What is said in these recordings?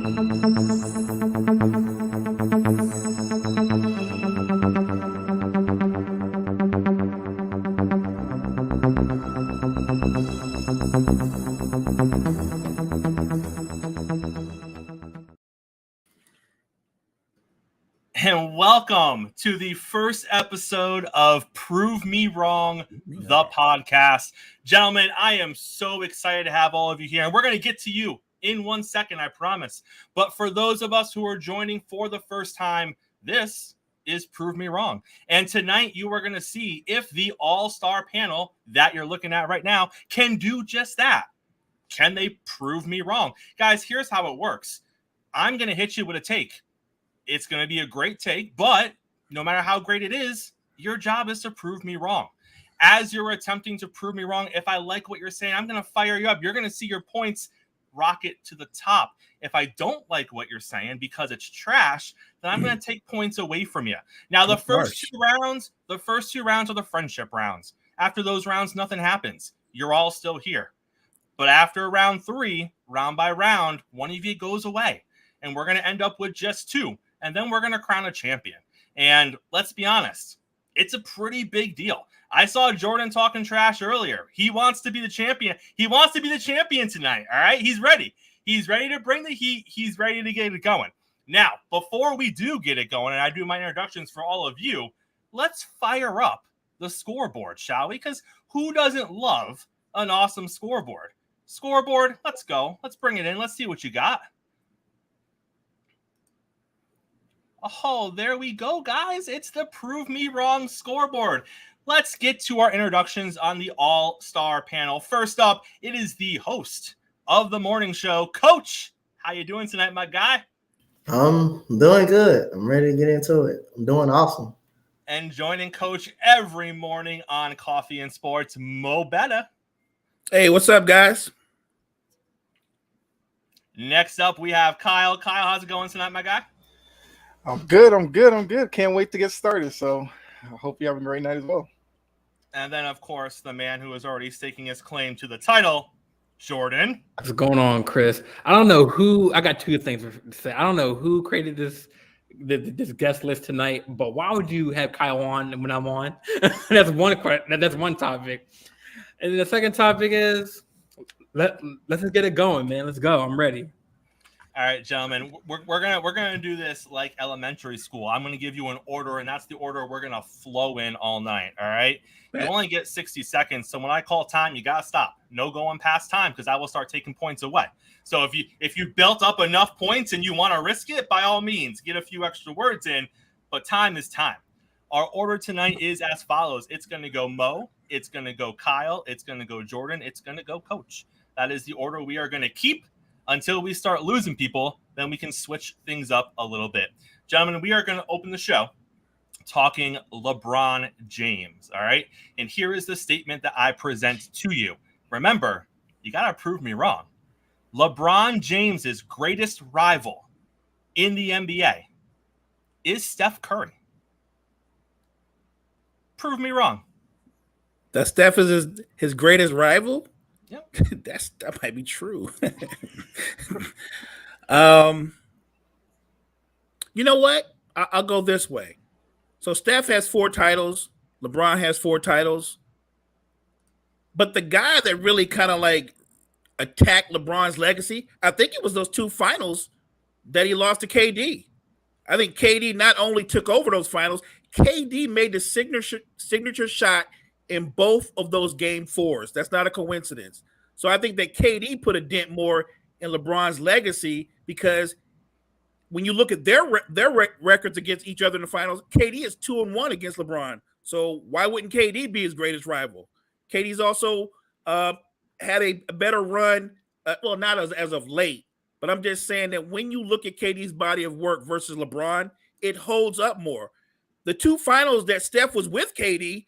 And welcome to the first episode of Prove Me Wrong, the podcast. Gentlemen, I am so excited to have all of you here. And we're going to get to you in 1 second, I promise. But for those of us who are joining for the first time, this is Prove Me Wrong. And tonight you are going to see if the all-star panel that you're looking at right now can do just that. Can they prove me wrong? Guys, here's how it works. I'm going to hit you with a take. It's going to be a great take, but no matter how great it is, your job is to prove me wrong. As you're attempting to prove me wrong, if I like what you're saying, I'm going to fire you up. You're going to see your points rocket to the top. If I don't like what you're saying because it's trash, then I'm going to take points away from you. Now, the first two rounds are the friendship rounds. After those rounds, nothing happens. You're all still here. But after round 3, round by round, one of you goes away. And we're going to end up with just 2. And then we're going to crown a champion. And let's be honest, it's a pretty big deal. I saw Jordan talking trash earlier. He wants to be the champion. He wants to be the champion tonight, all right? He's ready. He's ready to bring the heat. He's ready to get it going. Now, before we do get it going, and I do my introductions for all of you, let's fire up the scoreboard, shall we? Because who doesn't love an awesome scoreboard? Scoreboard, let's go. Let's bring it in. Let's see what you got. Oh, there we go, guys. It's the Prove Me Wrong scoreboard. Let's get to our introductions on the all-star panel. First up, it is the host of the morning show, Coach. How you doing tonight, my guy? I'm doing good. I'm ready to get into it. I'm doing awesome. And joining Coach every morning on Coffee and Sports, Mo Betta. Hey, what's up, guys? Next up, we have Kyle. Kyle, how's it going tonight, my guy? I'm good. Can't wait to get started. So I hope you have a great night as well. And then, of course, the man who is already staking his claim to the title, Jordan. What's going on, Chris? I don't know who. I got 2 things to say. I don't know who created this guest list tonight, but why would you have Kyle on when I'm on? That's one question. That's one topic. And then the second topic is let's just get it going, man. Let's go. I'm ready. All right, gentlemen, we're gonna do this like elementary school. I'm gonna give you an order, and that's the order we're gonna flow in all night. All right, you only get 60 seconds, so when I call time, you gotta stop. No going past time because I will start taking points away. So if you built up enough points and you want to risk it, by all means, get a few extra words in. But time is time. Our order tonight is as follows: it's gonna go Mo, it's gonna go Kyle, it's gonna go Jordan, it's gonna go Coach. That is the order we are gonna keep. Until we start losing people, then we can switch things up a little bit. Gentlemen, we are going to open the show talking LeBron James, all right? And here is the statement that I present to you. Remember, you got to prove me wrong. LeBron James's greatest rival in the NBA is Steph Curry. Prove me wrong. That Steph is his greatest rival? Yep. That might be true. You know what? I'll go this way. So Steph has 4 titles. LeBron has 4 titles. But the guy that really kind of like attacked LeBron's legacy, I think it was those 2 finals that he lost to KD. I think KD not only took over those finals, KD made the signature shot in both of those game 4s. That's not a coincidence. So I think that KD put a dent more in LeBron's legacy because when you look at their records against each other in the finals, KD is 2-1 against LeBron. So why wouldn't KD be his greatest rival? KD's also had a better run, well, not as of late, but I'm just saying that when you look at KD's body of work versus LeBron, it holds up more. The 2 finals that Steph was with KD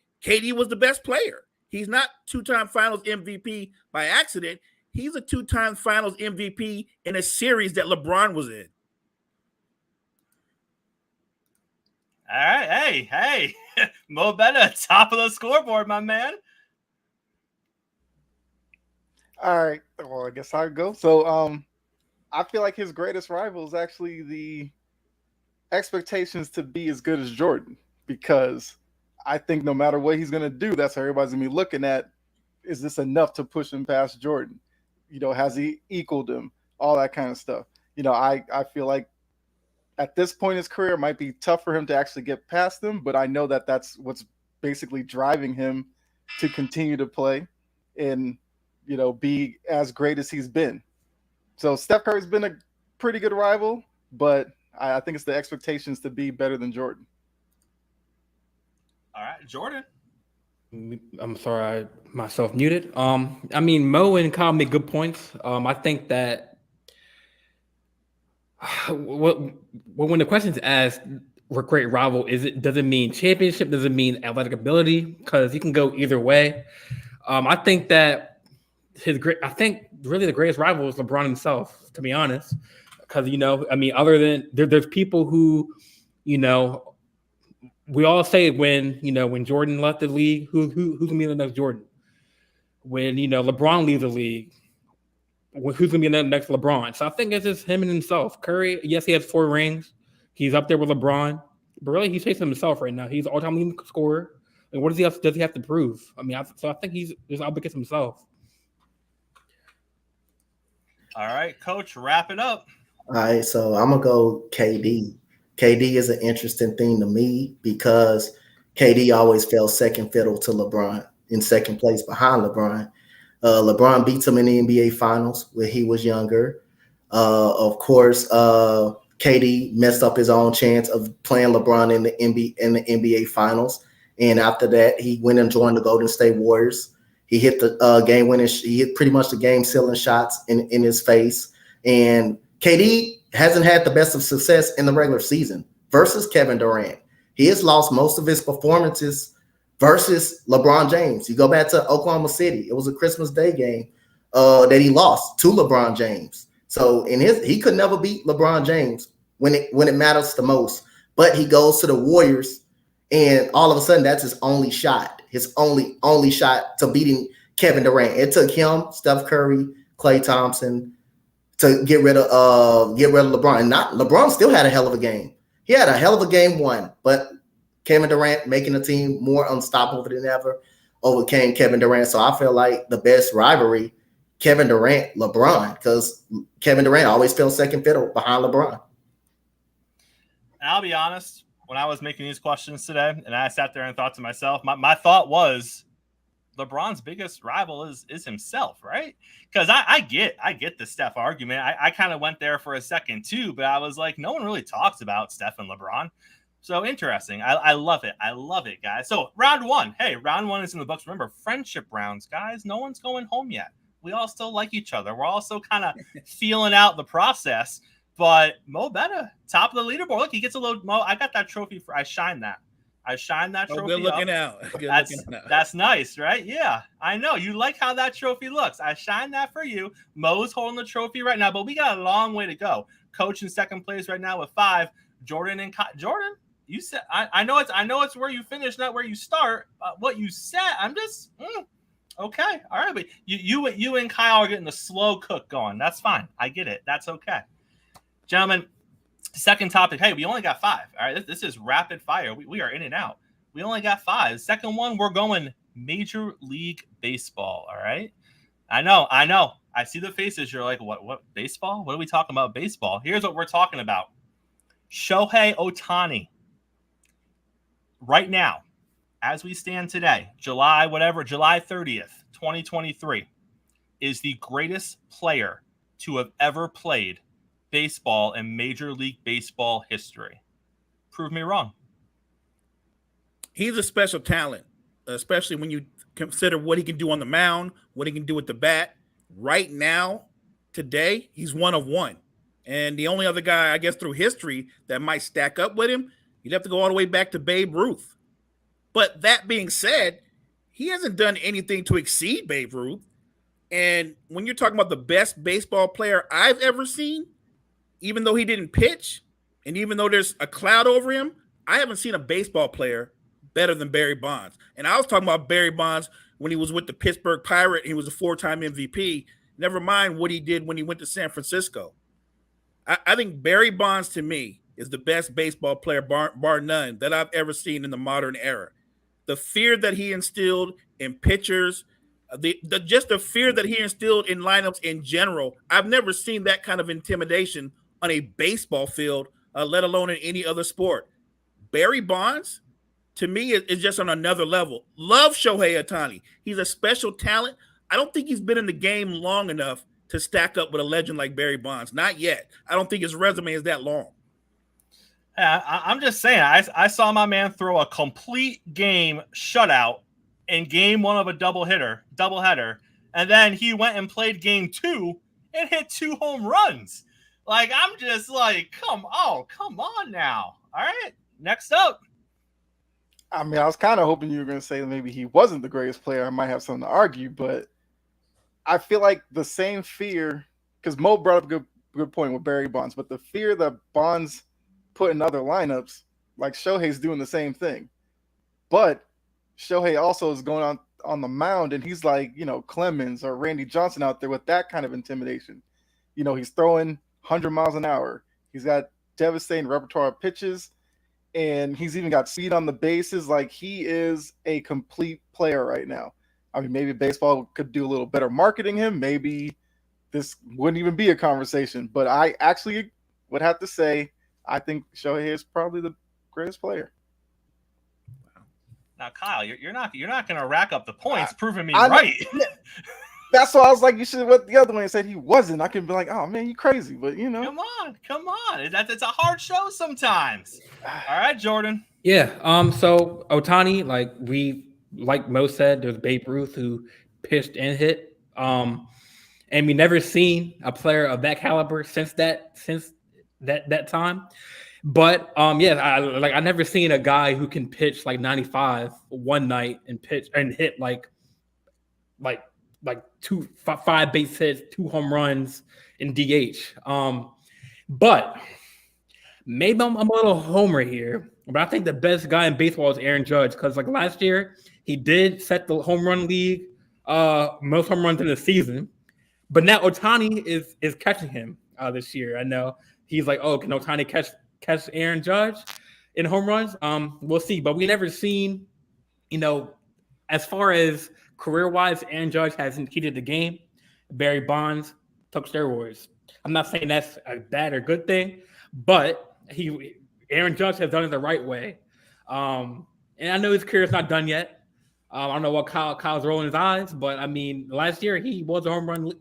was the best player. He's not 2-time finals MVP by accident. He's a 2-time finals MVP in a series that LeBron was in. All right. Hey. Mo Betta, top of the scoreboard, my man. All right. Well, I guess I'll go. So I feel like his greatest rival is actually the expectations to be as good as Jordan, because I think no matter what he's going to do, that's how everybody's going to be looking at, is this enough to push him past Jordan? Has he equaled him? All that kind of stuff. I feel like at this point in his career, it might be tough for him to actually get past him, but I know that that's what's basically driving him to continue to play and, be as great as he's been. So Steph Curry's been a pretty good rival, but I think it's the expectations to be better than Jordan. All right, Jordan. I'm sorry, I myself muted. I mean, Mo and Kyle make good points. I think that when the question's asked, what great rival is it? Does it mean championship? Does it mean athletic ability? Because you can go either way. I think that really the greatest rival is LeBron himself, to be honest. Because other than there's people who, we all say when Jordan left the league, who's gonna be the next Jordan? When LeBron leaves the league, who's gonna be the next LeBron? So I think it's just him and himself. Curry, yes, he has 4 rings. He's up there with LeBron, but really he's chasing himself right now. He's all-time leading scorer. And what does he have to prove? I think he's just up against himself. All right, Coach, wrap it up. All right, so I'm gonna go KD. KD is an interesting thing to me because KD always fell second fiddle to LeBron, in second place behind LeBron. LeBron beats him in the NBA Finals when he was younger. Of course, KD messed up his own chance of playing LeBron in the NBA Finals, and after that, he went and joined the Golden State Warriors. He hit the game-winning. He hit pretty much the game-sealing shots in his face, and KD hasn't had the best of success in the regular season versus Kevin Durant. He has lost most of his performances versus LeBron James. You go back to Oklahoma City. It was a Christmas Day game that he lost to LeBron James. So he could never beat LeBron James when it matters the most. But he goes to the Warriors, and all of a sudden that's his only shot. His only shot to beating Kevin Durant. It took him, Steph Curry, Klay Thompson, to get rid of LeBron. And LeBron still had a hell of a game. He had a hell of a game 1, but Kevin Durant, making the team more unstoppable than ever, overcame Kevin Durant. So I feel like the best rivalry, Kevin Durant, LeBron, because Kevin Durant always fell second fiddle behind LeBron. And I'll be honest, when I was making these questions today, and I sat there and thought to myself, my thought was, LeBron's biggest rival is himself, right? Because I get the Steph argument. I kind of went there for a second too, but I was like, no one really talks about Steph and LeBron. So interesting. I love it. I love it, guys. So round 1. Hey, round 1 is in the books. Remember, friendship rounds, guys. No one's going home yet. We all still like each other. We're all still kind of feeling out the process. But Mo Betta, top of the leaderboard. Look, he gets a load. Mo, I got that trophy I shined that. I shined that trophy. Good looking up. out. That's nice, right? Yeah, I know. You like how that trophy looks. I shined that for you. Mo's holding the trophy right now, but we got a long way to go. Coach in second place right now with 5. Jordan and Jordan, you said I know it's where you finish, not where you start. What you said, I'm just okay. All right, but you and Kyle are getting the slow cook going. That's fine. I get it. That's okay, gentlemen. Second topic. Hey, we only got 5. All right, this is rapid fire. We are in and out. We only got 5. Second one, we're going Major League Baseball. All right. I know. I see the faces. You're like, what baseball? What are we talking about? Baseball. Here's what we're talking about. Shohei Ohtani. Right now, as we stand today, July 30th, 2023, is the greatest player to have ever played baseball in Major League Baseball history. Prove me wrong. He's a special talent, especially when you consider what he can do on the mound, what he can do with the bat. Right now, today, he's one of one. And the only other guy, I guess, through history that might stack up with him, you'd have to go all the way back to Babe Ruth. But that being said, he hasn't done anything to exceed Babe Ruth. And when you're talking about the best baseball player I've ever seen, even though he didn't pitch, and even though there's a cloud over him, I haven't seen a baseball player better than Barry Bonds. And I was talking about Barry Bonds when he was with the Pittsburgh Pirates. He was a 4-time MVP. Never mind what he did when he went to San Francisco. I think Barry Bonds to me is the best baseball player, bar none, that I've ever seen in the modern era. The fear that he instilled in pitchers, just the fear that he instilled in lineups in general. I've never seen that kind of intimidation on a baseball field, let alone in any other sport. Barry Bonds, to me, is just on another level. Love Shohei Ohtani. He's a special talent. I don't think he's been in the game long enough to stack up with a legend like Barry Bonds. Not yet. I don't think his resume is that long. I'm just saying, I saw my man throw a complete game shutout in game 1 of a doubleheader, and then he went and played game 2 and hit 2 home runs. Like, I'm just like, come on now. All right, next up. I mean, I was kind of hoping you were going to say maybe he wasn't the greatest player. I might have something to argue, but I feel like the same fear, because Mo brought up a good point with Barry Bonds, but the fear that Bonds put in other lineups, like Shohei's doing the same thing. But Shohei also is going on the mound, and he's like, Clemens or Randy Johnson out there with that kind of intimidation. He's throwing 100 miles an hour. He's got devastating repertoire of pitches, and he's even got speed on the bases. Like, he is a complete player right now. I mean, maybe baseball could do a little better marketing him. Maybe this wouldn't even be a conversation. But I actually would have to say I think Shohei is probably the greatest player. Now, Kyle, you're not going to rack up the points proving me right. That's why I was like, you should have went the other way and said he wasn't. I could be like, oh man, you crazy, but Come on. It's a hard show sometimes. All right, Jordan. Yeah. So Ohtani, like Mo said, there's Babe Ruth who pitched and hit. And we never seen a player of that caliber since that time. But I never seen a guy who can pitch like 95 one night and pitch and hit like 5 base hits, 2 home runs in DH. But maybe I'm a little homer here, but I think the best guy in baseball is Aaron Judge, because like last year he did set the home run league most home runs in the season. But now Ohtani is catching him this year. I know he's like, oh, can Ohtani catch Aaron Judge in home runs? We'll see. But we never seen, as far as career-wise, Aaron Judge hasn't heated the game. Barry Bonds took steroids. I'm not saying that's a bad or good thing, but Aaron Judge has done it the right way. And I know his career is not done yet. I don't know what Kyle's rolling his eyes, but I mean, last year he was a home run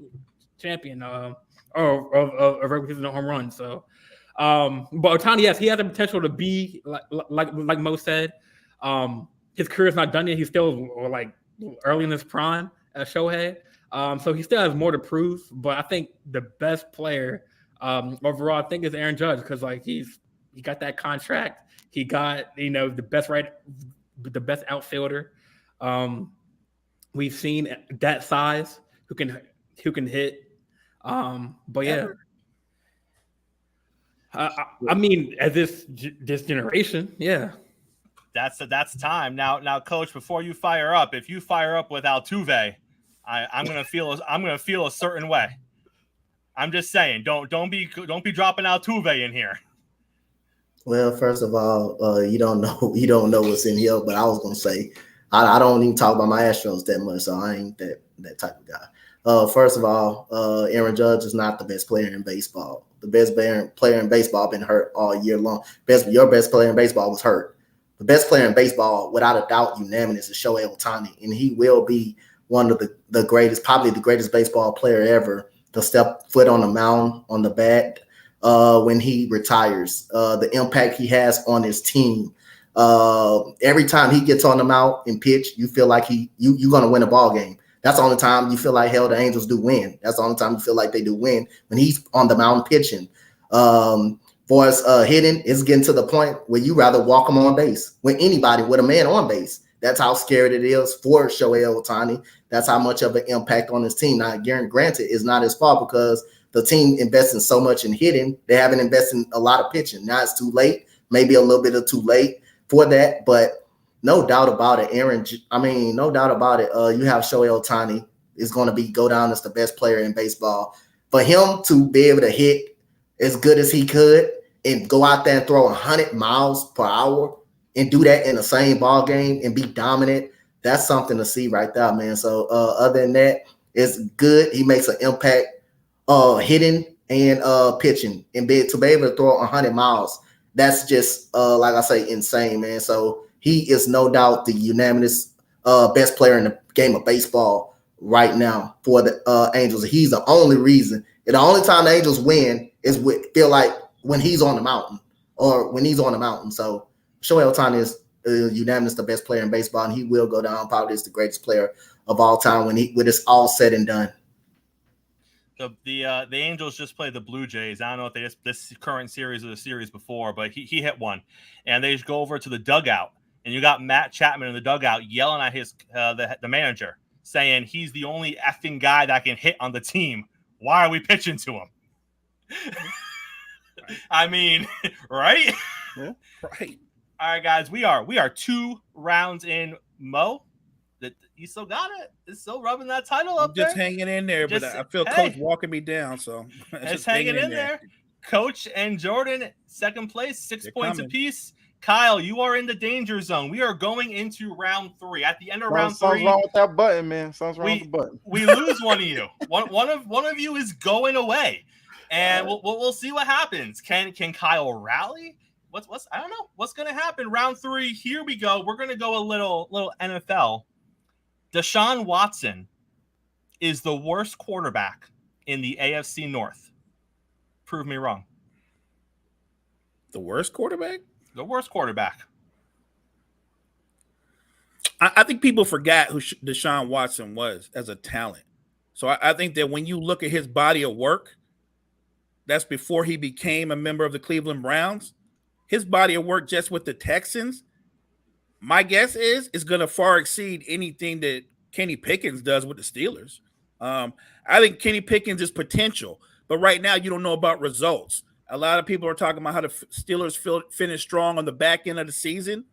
champion of regular season home run. So, but Ohtani, yes, he has the potential to be like Mo said. His career is not done yet. He's still like early in his prime as Shohei. So he still has more to prove. But I think the best player overall, I think, is Aaron Judge, because like he got that contract. He got the best outfielder. We've seen that size who can hit. But yeah, I mean, as this generation, yeah. That's time now, Coach. Before you fire up, if you fire up with Altuve, I'm gonna feel a certain way. I'm just saying, don't be dropping Altuve in here. Well, first of all, you don't know what's in here, but I was gonna say I don't even talk about my Astros that much, so I ain't that type of guy. First of all, Aaron Judge is not the best player in baseball. The best player in baseball been hurt all year long. Your best player in baseball was hurt. The best player in baseball, without a doubt, unanimous, is Shohei Ohtani, and he will be one of the greatest, probably the greatest baseball player ever to step foot on the mound, on the bat, when he retires. The impact he has on his team. Every time he gets on the mound and pitch, you feel like you're going to win a ball game. That's the only time you feel like, hell, the Angels do win. That's the only time you feel like they do win, when he's on the mound pitching. For us hitting, it's getting to the point where you rather walk him on base with anybody, with a man on base. That's how scared it is for Shohei Ohtani. That's how much of an impact on his team. Now, granted, it's not his fault because the team investing so much in hitting. They haven't invested in a lot of pitching. Now it's too late, maybe a little bit of too late for that. But no doubt about it, no doubt about it. You have Shohei Ohtani is going to go down as the best player in baseball. For him to be able to hit as good as he could and go out there and throw 100 miles per hour and do that in the same ball game and be dominant, that's something to see right there, man. So other than that, it's good. He makes an impact hitting and pitching, and to be able to throw 100 miles. That's just like I say, insane, man. So he is no doubt the unanimous best player in the game of baseball right now for the Angels. He's the only reason. And the only time the Angels win is feel like when he's on the mountain or when he's on the mountain. So Shohei Ohtani is unanimous the best player in baseball, and he will go down probably as the greatest player of all time when it's all said and done. The Angels just played the Blue Jays. I don't know if this current series or the series before, but he hit one, and they just go over to the dugout, and you got Matt Chapman in the dugout yelling at his the manager, saying he's the only effing guy that can hit on the team. Why are we pitching to him? I mean, right? Yeah, right. All right, guys, we are 2 rounds in. Mo, that you still got it. It's still rubbing that title up just there. hanging in there, but I feel Coach walking me down, so it's hanging in there. Coach and Jordan, second place, 6 points apiece. Kyle, you are in the danger zone. We are going into round 3. At the end of round 3, something's wrong with that button, man. Something's wrong with the button. We lose one of you. One of you is going away, and we'll see what happens. Can Kyle rally? What's I don't know what's going to happen. Round 3. Here we go. We're going to go a little NFL. Deshaun Watson is the worst quarterback in the AFC North. Prove me wrong. The worst quarterback? The worst quarterback. I think people forgot who Deshaun Watson was as a talent. So I think that when you look at his body of work, that's before he became a member of the Cleveland Browns. His body of work just with the Texans, my guess is going to far exceed anything that Kenny Pickens does with the Steelers. I think Kenny Pickens is potential, but right now you don't know about results. A lot of people are talking about how the Steelers finish strong on the back end of the season.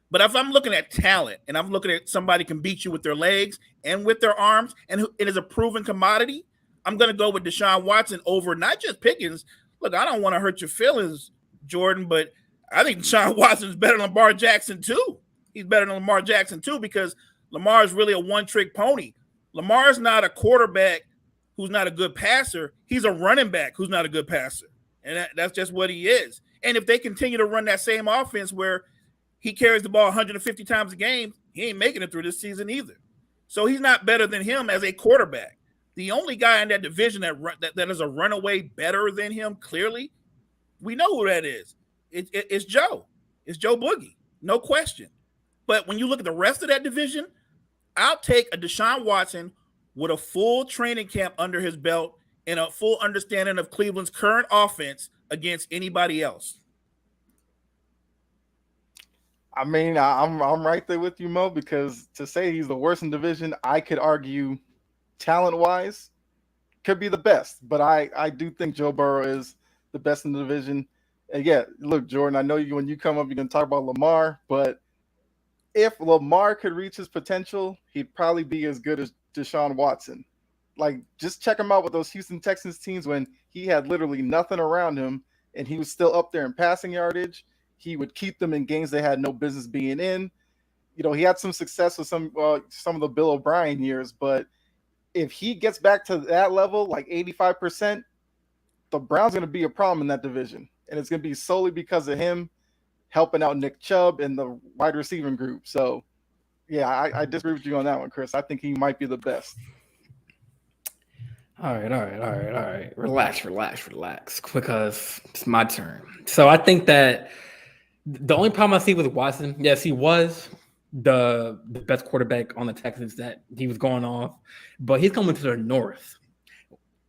But if I'm looking at talent and I'm looking at somebody can beat you with their legs and with their arms and it is a proven commodity, I'm going to go with Deshaun Watson over not just Pickens. Look, I don't want to hurt your feelings, Jordan, but I think Deshaun Watson is better than Lamar Jackson too. He's better than Lamar Jackson too because Lamar is really a one-trick pony. Lamar's not a quarterback who's not a good passer. He's a running back who's not a good passer. And that's just what he is. And if they continue to run that same offense where he carries the ball 150 times a game, he ain't making it through this season either. So he's not better than him as a quarterback. The only guy in that division that is a runaway better than him, clearly, we know who that is. It's Joe. It's Joe Boogie. No question. But when you look at the rest of that division, I'll take a Deshaun Watson with a full training camp under his belt and a full understanding of Cleveland's current offense against anybody else. I mean, I'm right there with you, Mo, because to say he's the worst in division, I could argue talent-wise could be the best. But I do think Joe Burrow is the best in the division. And yeah, look, Jordan, I know when you come up, you're going to talk about Lamar, but if Lamar could reach his potential, he'd probably be as good as Deshaun Watson. Like, just check him out with those Houston Texans teams when he had literally nothing around him and he was still up there in passing yardage. He would keep them in games they had no business being in. You know, he had some success with some of the Bill O'Brien years, but if he gets back to that level, like 85%, the Browns are going to be a problem in that division. And it's going to be solely because of him helping out Nick Chubb and the wide receiving group. So, yeah, I disagree with you on that one, Chris. I think he might be the best. All right. Relax, because it's my turn. So I think that the only problem I see with Watson, yes, he was the best quarterback on the Texans that he was going off, but he's coming to the North,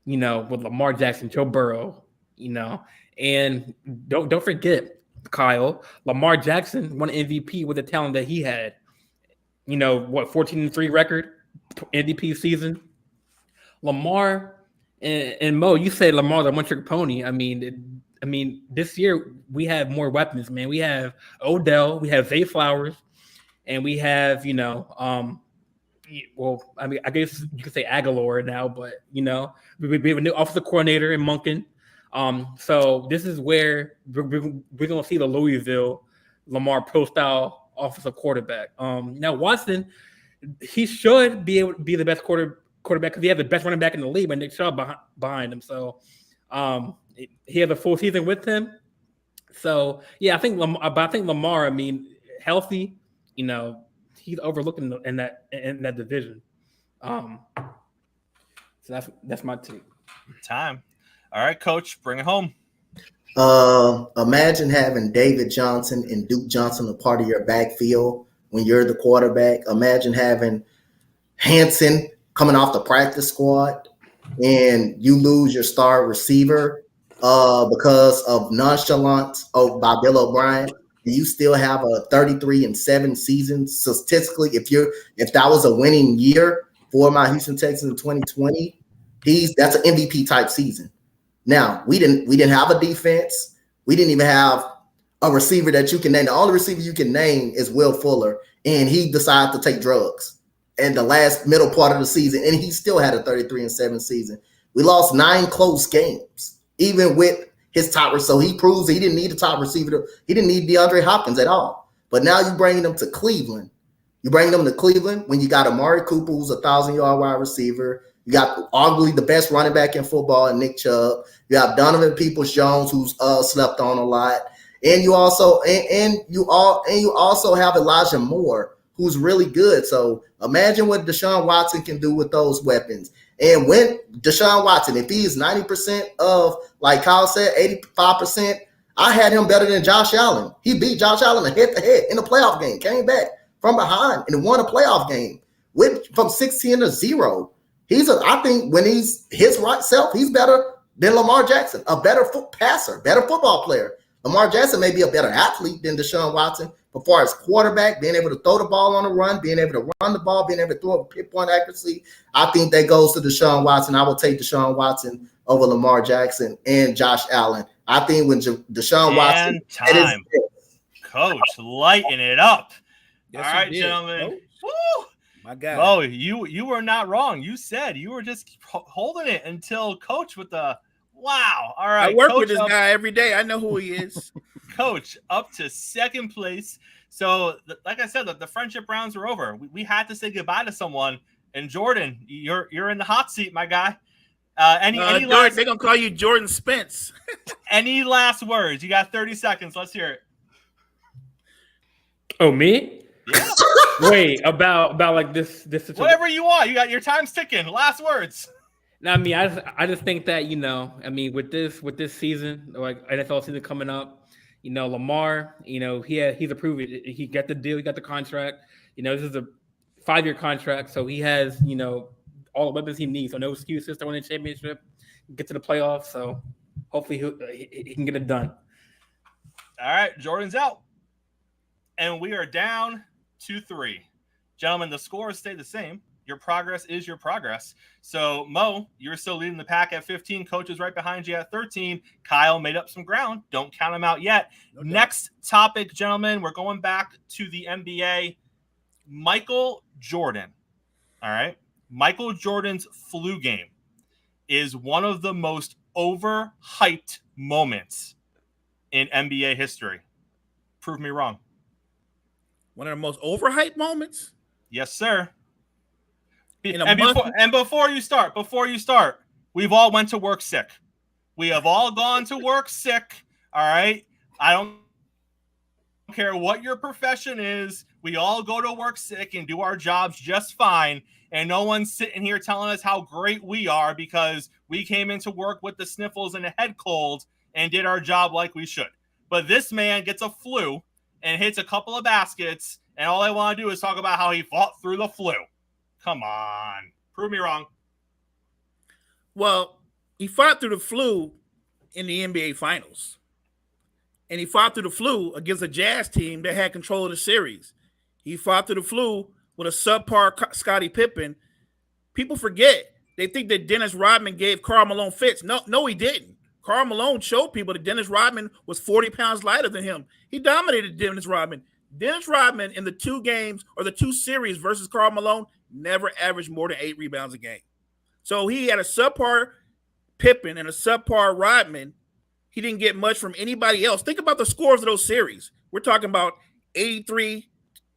you know, with Lamar Jackson, Joe Burrow, you know, and don't forget, Kyle, Lamar Jackson won MVP with the talent that he had. You know, 14-3 record, MVP season. Lamar and Mo, you said Lamar's a one-trick pony. I mean, this year we have more weapons, man. We have Odell, we have Zay Flowers, and we have, you know, I guess you could say Aguilar now, but you know, we have a new offensive coordinator in Monken. So this is where we're going to see the Louisville Lamar Pro style offensive quarterback. Now Watson, he should be able to be the best quarterback because he has the best running back in the league, but Nick Chubb behind him. So he has a full season with him. So yeah, I think Lamar. I mean, healthy. He's overlooked in that division. So that's my take. Time. All right, Coach, bring it home. Imagine having David Johnson and Duke Johnson a part of your backfield when you're the quarterback. Imagine having Hanson coming off the practice squad and you lose your star receiver because of nonchalance by Bill O'Brien. You still have a 33-7 season. Statistically, if that was a winning year for my Houston Texans in 2020, that's an MVP type season. Now we didn't have a defense. We didn't even have a receiver that you can name. The only receiver you can name is Will Fuller, and he decided to take drugs in the middle part of the season, and he still had a 33-7 season. We lost 9 close games, even with his top receiver. So he proves that he didn't need a top receiver. He didn't need DeAndre Hopkins at all. But now you're bringing them to Cleveland. You bring them to Cleveland when you got Amari Cooper, who's a 1,000-yard wide receiver. You got arguably the best running back in football, and Nick Chubb. You have Donovan Peoples-Jones, who's slept on a lot, and you also have Elijah Moore, who's really good. So imagine what Deshaun Watson can do with those weapons. And when Deshaun Watson, if he is 90% of, like Kyle said, 85%, I had him better than Josh Allen. He beat Josh Allen head-to-head in a playoff game, came back from behind and won a playoff game from 16-0. I think when he's his right self, he's better than Lamar Jackson, a better passer, better football player. Lamar Jackson may be a better athlete than Deshaun Watson, but far as quarterback, being able to throw the ball on the run, being able to run the ball, being able to throw a pinpoint accuracy, I think that goes to Deshaun Watson. I will take Deshaun Watson over Lamar Jackson and Josh Allen. I think when Deshaun Watson, time. Coach, lighten it up. Yes, all right, gentlemen. Woo! My God. Oh, you were not wrong. You said you were just holding it until Coach with the wow. All right. I work Coach with this guy every day. I know who he is. Coach up to second place. So, like I said, the friendship rounds are over. We had to say goodbye to someone. And Jordan, you're in the hot seat, my guy. Any last? They're gonna call you Jordan Spence. Any last words? You got 30 seconds. Let's hear it. Oh, me? Yeah. Wait, about like this situation. Whatever you want. You got your time's ticking. Last words. No, I mean, I just think that, I mean, with this season, like NFL season coming up, Lamar, he's approved it. He got the deal, he got the contract. This is a 5-year contract, so he has, all the weapons he needs. So no excuses to win a championship, get to the playoffs. So hopefully he can get it done. All right, Jordan's out. And we are down to 3. Gentlemen, the scores stay the same. Your progress is your progress. So, Mo, you're still leading the pack at 15. Coach is right behind you at 13. Kyle made up some ground. Don't count him out yet. No doubt. Next topic, gentlemen, we're going back to the NBA. Michael Jordan. All right. Michael Jordan's flu game is one of the most overhyped moments in NBA history. Prove me wrong. One of the most overhyped moments? Yes, sir. Before you start, we've all went to work sick. We have all gone to work sick. All right. I don't care what your profession is. We all go to work sick and do our jobs just fine. And no one's sitting here telling us how great we are because we came into work with the sniffles and a head cold and did our job like we should. But this man gets a flu and hits a couple of baskets, and all I want to do is talk about how he fought through the flu. Come on. Prove me wrong. Well, he fought through the flu in the NBA Finals. And he fought through the flu against a Jazz team that had control of the series. He fought through the flu with a subpar Scottie Pippen. People forget. They think that Dennis Rodman gave Karl Malone fits. No, he didn't. Karl Malone showed people that Dennis Rodman was 40 pounds lighter than him. He dominated Dennis Rodman. Dennis Rodman in the 2 games or the 2 series versus Karl Malone never averaged more than 8 rebounds a game. So he had a subpar Pippen and a subpar Rodman, he didn't get much from anybody else. Think about the scores of those series. We're talking about 83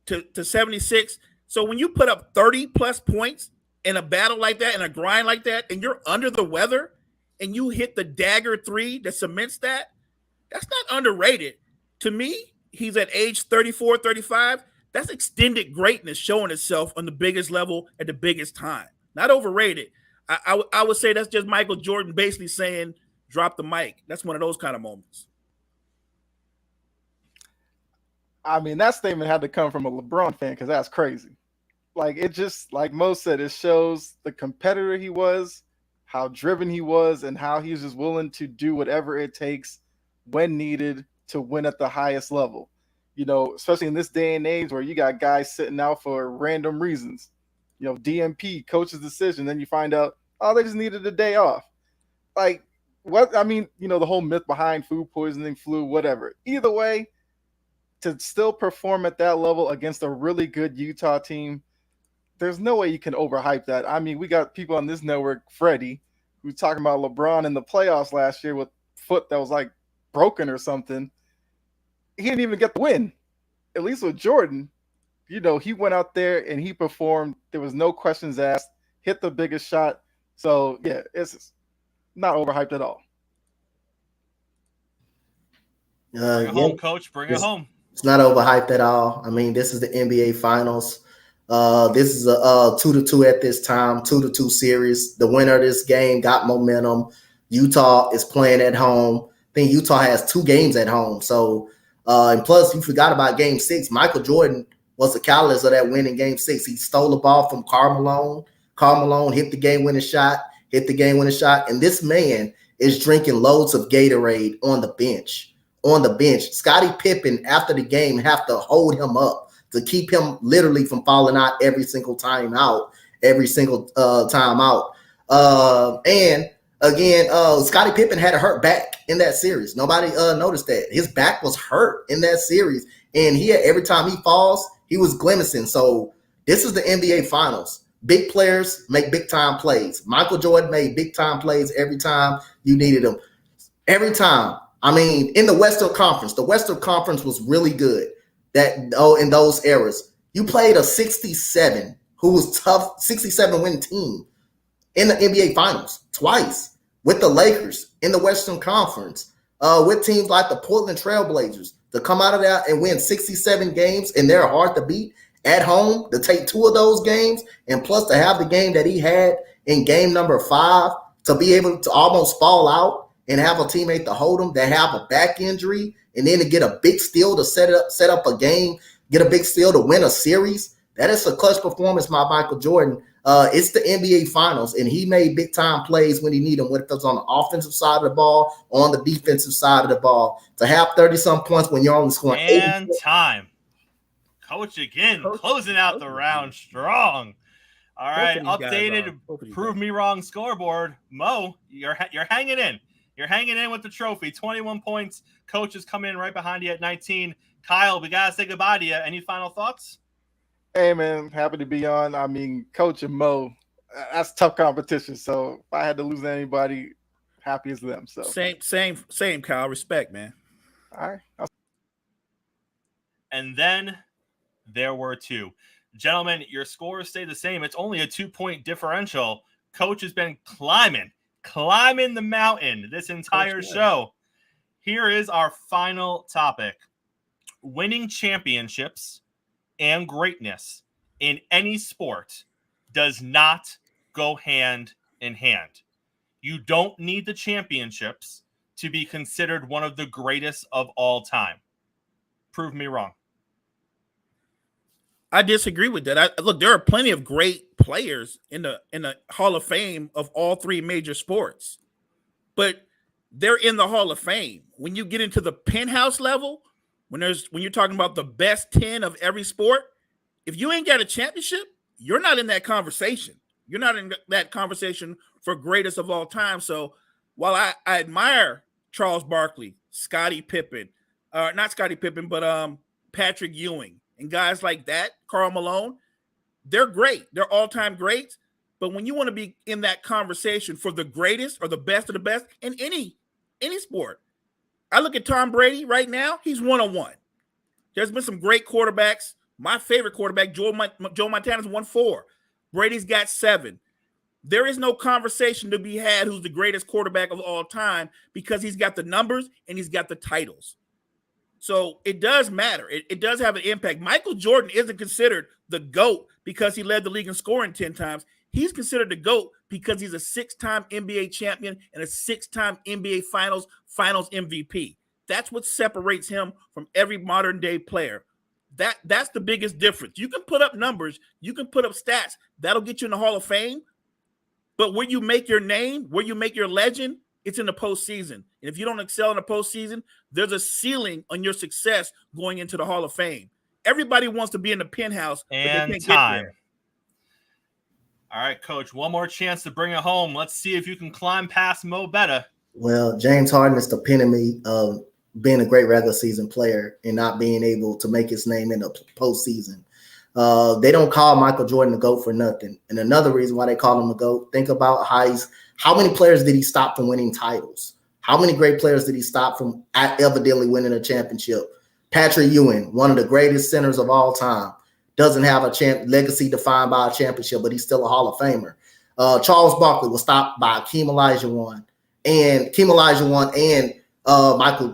to 76. So when you put up 30 plus points in a battle like that, in a grind like that, and you're under the weather and you hit the dagger three that cements that, that's not underrated. To me, he's at age 34, 35. That's extended greatness showing itself on the biggest level at the biggest time. Not overrated. I would say that's just Michael Jordan basically saying, drop the mic. That's one of those kind of moments. I mean, that statement had to come from a LeBron fan because that's crazy. Like, it just, like Mo said, it shows the competitor he was, how driven he was, and how he was just willing to do whatever it takes when needed to win at the highest level. You know, especially in this day and age where you got guys sitting out for random reasons. You know, DMP, coach's decision, then you find out, oh, they just needed a day off. Like, what? I mean, you know, the whole myth behind food poisoning, flu, whatever. Either way, to still perform at that level against a really good Utah team, there's no way you can overhype that. I mean, we got people on this network, Freddie, who's talking about LeBron in the playoffs last year with foot that was like broken or something. He didn't even get the win. At least with Jordan, you know, he went out there and he performed. There was no questions asked, hit the biggest shot. So, yeah, it's not overhyped at all. Bring it home, Coach. Bring it home. It's not overhyped at all. I mean, this is the NBA Finals. This is a 2-2 at this time, 2-2 series. The winner of this game got momentum. Utah is playing at home. I think Utah has 2 games at home. So, and plus, you forgot about Game 6. Michael Jordan was the catalyst of that win in Game 6. He stole the ball from Karl Malone. Karl Malone hit the game-winning shot, and this man is drinking loads of Gatorade on the bench. Scottie Pippen, after the game, have to hold him up to keep him literally from falling out every single time out. And again, Scottie Pippen had a hurt back in that series. Nobody noticed that. His back was hurt in that series. And every time he falls, he was glimacing. So this is the NBA Finals. Big players make big-time plays. Michael Jordan made big-time plays every time you needed him. Every time. I mean, in the Western Conference was really good. In those eras, you played a 67 who was tough, 67 win team in the NBA Finals twice with the Lakers in the Western Conference, with teams like the Portland Trailblazers to come out of that and win 67 games, and they're hard to beat at home, to take 2 of those games, and plus to have the game that he had in game number 5, to be able to almost fall out and have a teammate to hold him, that have a back injury, and then to get a big steal to set up a game, get a big steal to win a series. That is a clutch performance by Michael Jordan. It's the NBA Finals, and he made big-time plays when he needed them, whether it was on the offensive side of the ball or on the defensive side of the ball. To have 30-some points when you're only scoring 80 and time. Coach again, closing out the round strong. All right, updated Prove Me Wrong scoreboard. Mo, you're hanging in. You're hanging in with the trophy. 21 points. Coach is coming in right behind you at 19. Kyle, we got to say goodbye to you. Any final thoughts? Hey, man, happy to be on. I mean, Coach and Mo, that's tough competition. So if I had to lose anybody, happy as them. So Same, Kyle. Respect, man. All right. And then there were 2. Gentlemen, your scores stay the same. It's only a 2-point differential. Coach has been climbing the mountain this entire show. Here is our final topic. Winning championships and greatness in any sport does not go hand in hand. You don't need the championships to be considered one of the greatest of all time. Prove me wrong. I disagree with that. Look, there are plenty of great players in the Hall of Fame of all 3 major sports, but they're in the Hall of Fame. When you get into the penthouse level, when you're talking about the best 10 of every sport, if you ain't got a championship, you're not in that conversation. You're not in that conversation for greatest of all time. So while I admire Charles Barkley, Scottie Pippen, not Scottie Pippen, but Patrick Ewing, and guys like that, Karl Malone, they're great. They're all-time greats. But when you want to be in that conversation for the greatest or the best of the best in any sport, I look at Tom Brady right now. He's 101. There's been some great quarterbacks. My favorite quarterback, Joe Montana's won 4. Brady's got 7. There is no conversation to be had who's the greatest quarterback of all time because he's got the numbers and he's got the titles. So it does matter. It does have an impact. Michael Jordan isn't considered the GOAT because he led the league in scoring 10 times. He's considered the GOAT because he's a 6-time NBA champion and a 6-time NBA Finals MVP. That's what separates him from every modern day player. That's the biggest difference. You can put up numbers, you can put up stats, that'll get you in the Hall of Fame. But where you make your name, where you make your legend, it's in the postseason. And if you don't excel in the postseason, there's a ceiling on your success going into the Hall of Fame. Everybody wants to be in the penthouse, but they can't get there. All right, Coach, one more chance to bring it home. Let's see if you can climb past Mo Betta. Well, James Harden is the epitome of being a great regular season player and not being able to make his name in the postseason. They don't call Michael Jordan the GOAT for nothing. And another reason why they call him the GOAT, think about how many players did he stop from winning titles? How many great players did he stop from evidently winning a championship? Patrick Ewing, one of the greatest centers of all time, doesn't have a legacy defined by a championship, but he's still a Hall of Famer. Charles Barkley was stopped by Hakeem Olajuwon and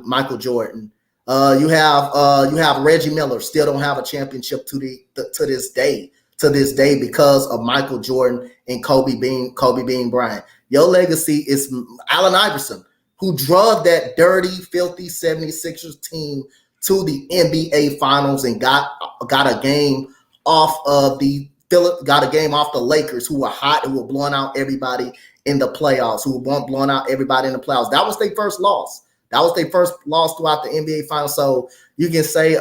Michael Jordan. You have Reggie Miller, still don't have a championship to this day because of Michael Jordan and Kobe Bean Bryant. Your legacy is Allen Iverson, who drugged that dirty, filthy 76ers team to the NBA Finals and got a game off the Lakers, who were hot, who were blowing out everybody in the playoffs, That was their first loss. That was their first loss throughout the NBA Finals. So you can say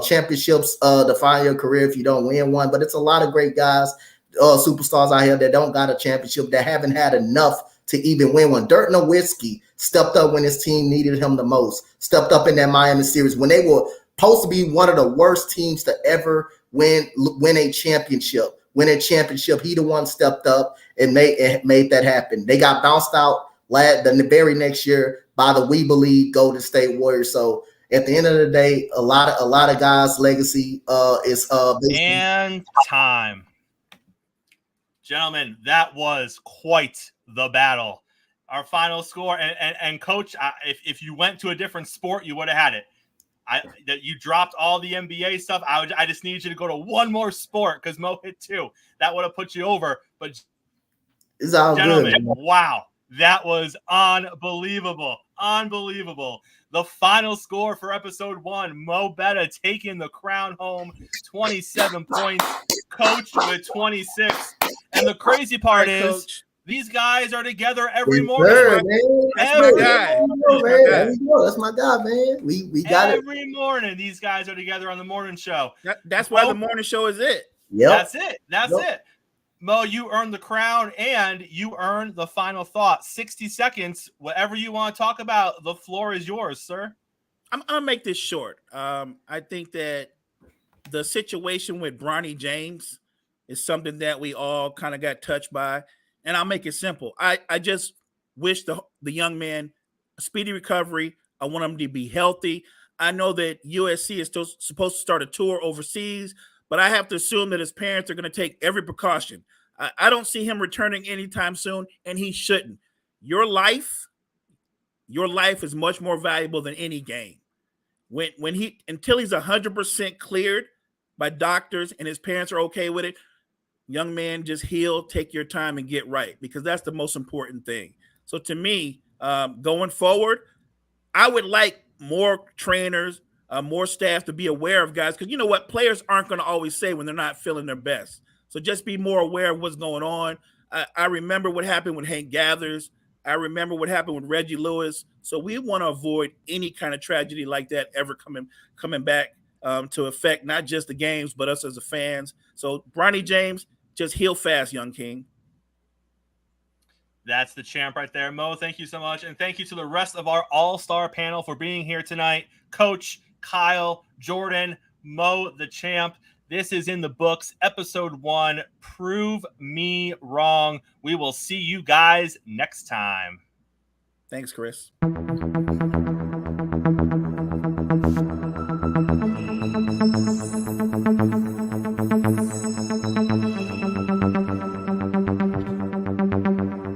championships define your career if you don't win one, but it's a lot of great guys, superstars out here that don't got a championship, that haven't had enough to even win one. Dirk Nowitzki stepped up when his team needed him the most, stepped up in that Miami series when they were supposed to be one of the worst teams to ever win a championship. He the one stepped up and made that happen. They got bounced out the very next year by the We Believe Golden State Warriors. So at the end of the day, a lot of guys' legacy is and time. Gentlemen, that was quite the battle. Our final score, and Coach, if you went to a different sport, you would have had it. That you dropped all the NBA stuff. I just need you to go to one more sport because Mo hit 2. That would have put you over. But it's all gentlemen, good. Wow, that was unbelievable. The final score for episode 1, Mo Betta taking the crown home, 27 points, Coach with 26. And the crazy part is, Coach, these guys are together every morning. Sure, That's my guy. That's my guy, man. We got it. Every morning, these guys are together on the morning show. That's why the morning show is it. Yep. That's it. Mo, you earned the crown and you earned the final thought. 60 seconds, whatever you want to talk about, the floor is yours, sir. I'm going to make this short. I think that the situation with Bronny James is something that we all kind of got touched by. And I'll make it simple. I just wish the young man a speedy recovery. I want him to be healthy. I know that USC is still supposed to start a tour overseas, but I have to assume that his parents are going to take every precaution. I don't see him returning anytime soon, and he shouldn't. Your life is much more valuable than any game. Until he's 100% cleared by doctors and his parents are okay with it, young man, just heal, take your time and get right, because that's the most important thing. So to me, going forward, I would like more trainers, more staff to be aware of guys, because you know what? Players aren't going to always say when they're not feeling their best. So just be more aware of what's going on. I remember what happened with Hank Gathers. I remember what happened with Reggie Lewis. So we want to avoid any kind of tragedy like that ever coming back to affect not just the games, but us as the fans. So Bronny James, just heal fast, young king. That's the champ right there. Mo, thank you so much. And thank you to the rest of our all-star panel for being here tonight. Coach, Kyle, Jordan, Mo, the champ. This is in the books. Episode 1, Prove Me Wrong. We will see you guys next time. Thanks, Chris.